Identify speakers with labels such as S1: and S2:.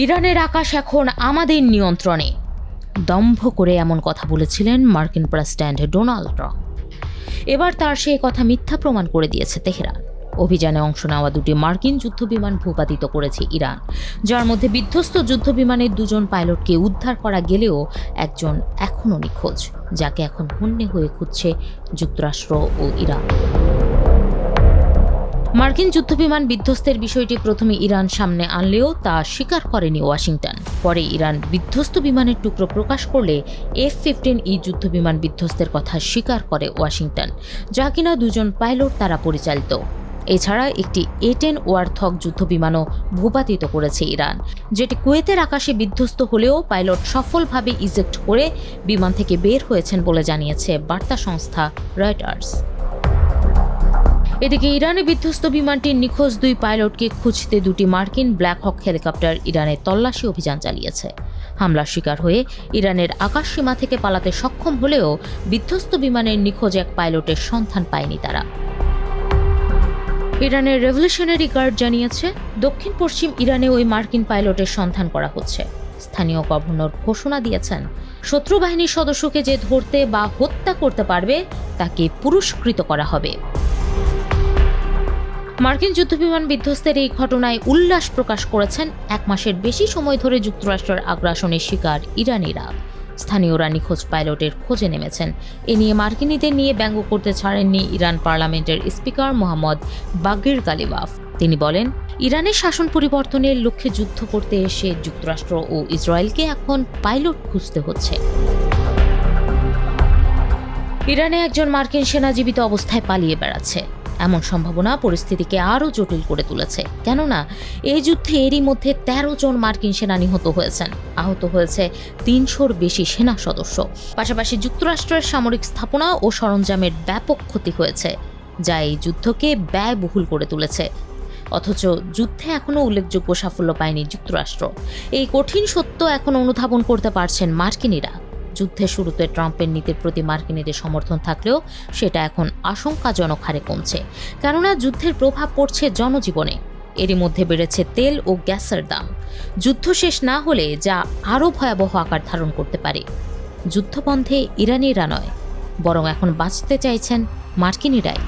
S1: ইরানের আকাশ এখন আমাদের নিয়ন্ত্রণে, দম্ভ করে এমন কথা বলেছিলেন মার্কিন প্রেসিডেন্ট ডোনাল্ড ট্রাম্প। এবার তার সেই কথা মিথ্যা প্রমাণ করে দিয়েছে তেহরান। অভিযানে অংশ নেওয়া দুটি মার্কিন যুদ্ধবিমান ভূপাতিত করেছে ইরান, যার মধ্যে বিধ্বস্ত যুদ্ধবিমানের দুজন পাইলটকে উদ্ধার করা গেলেও একজন এখনও নিখোঁজ, যাকে এখন হন্যে হয়ে খুঁজছে যুক্তরাষ্ট্র ও ইরান। মার্কিন যুদ্ধবিমান বিধ্বস্তের বিষয়টি প্রথমে ইরান সামনে আনলেও তা স্বীকার করেনি ওয়াশিংটন। পরে ইরান বিধ্বস্ত বিমানের টুকরো প্রকাশ করলে F-15E যুদ্ধবিমান বিধ্বস্তের কথা স্বীকার করে ওয়াশিংটন, যা কিনা দুজন পাইলট দ্বারা পরিচালিত। এছাড়া একটি A-10 ওয়ারথগ যুদ্ধবিমানও ভূপাতিত করেছে ইরান, যেটি কুয়েতের আকাশে বিধ্বস্ত হলেও পাইলট সফলভাবে ইজেক্ট করে বিমান থেকে বের হয়েছেন বলে জানিয়েছে বার্তা সংস্থা রয়টার্স। এদিকে ইরানে বিধ্বস্ত বিমানটির নিখোঁজ দুই পাইলটকে খুঁজতে দুটি মার্কিন ব্ল্যাক হক হেলিকপ্টার ইরানের তল্লাশি অভিযান চালিয়েছে। হামলার শিকার হয়ে ইরানের আকাশসীমা থেকে পালাতে সক্ষম হলেও বিধ্বস্ত বিমানের নিখোঁজ এক পাইলটের সন্ধান পায়নি তারা। ইরানের রেভলিউশনারি গার্ড জানিয়েছে, দক্ষিণ পশ্চিম ইরানে ওই মার্কিন পাইলটের সন্ধান করা হচ্ছে। স্থানীয় গভর্নর ঘোষণা দিয়েছেন, শত্রু বাহিনীর সদস্যকে যে ধরতে বা হত্যা করতে পারবে তাকে পুরস্কৃত করা হবে। মার্কিন যুদ্ধবিমান বিধ্বস্তের এই ঘটনায় উল্লাস প্রকাশ করেছেন এক মাসের বেশি সময় ধরে যুক্তরাষ্ট্রের আগ্রাসনের শিকার ইরানিরা। স্থানীয়রা নিখোঁজ পাইলটের খোঁজে নেমেছেন। এ নিয়ে মার্কিনীদের নিয়ে ব্যঙ্গ করতে ছাড়েননি ইরান পার্লামেন্টের স্পিকার মোহাম্মদ বাগির গালিবাফ। তিনি বলেন, ইরানের শাসন পরিবর্তনের লক্ষ্যে যুদ্ধ করতে এসে যুক্তরাষ্ট্র ও ইসরায়েলকে এখন পাইলট খুঁজতে হচ্ছে। ইরানে একজন মার্কিন সেনা জীবিত অবস্থায় পালিয়ে বেড়াচ্ছে। এমন সম্ভাবনা পরিস্থিতিকে আরও জটিল করে তুলেছে, কেননা এই যুদ্ধে এরই মধ্যে 13 জন মার্কিন সেনা নিহত হয়েছেন। আহত হয়েছে 300-র বেশি সেনা সদস্য। পাশাপাশি যুক্তরাষ্ট্রের সামরিক স্থাপনা ও সরঞ্জামের ব্যাপক ক্ষতি হয়েছে, যা এই যুদ্ধকে ব্যয়বহুল করে তুলেছে। অথচ যুদ্ধে এখনও উল্লেখযোগ্য সাফল্য পায়নি যুক্তরাষ্ট্র। এই কঠিন সত্য এখন অনুধাবন করতে পারছেন মার্কিনিরা। যুদ্ধের শুরুতে ট্রাম্পের নীতির প্রতি মার্কিনীদের সমর্থন থাকলেও সেটা এখন আশঙ্কাজনক হারে কমছে, কেননা যুদ্ধের প্রভাব পড়ছে জনজীবনে। এরই মধ্যে বেড়েছে তেল ও গ্যাসের দাম। যুদ্ধ শেষ না হলে যা আরও ভয়াবহ আকার ধারণ করতে পারে। যুদ্ধবন্ধে ইরানিরা নয়, বরং এখন বাঁচতে চাইছেন মার্কিনিরাই।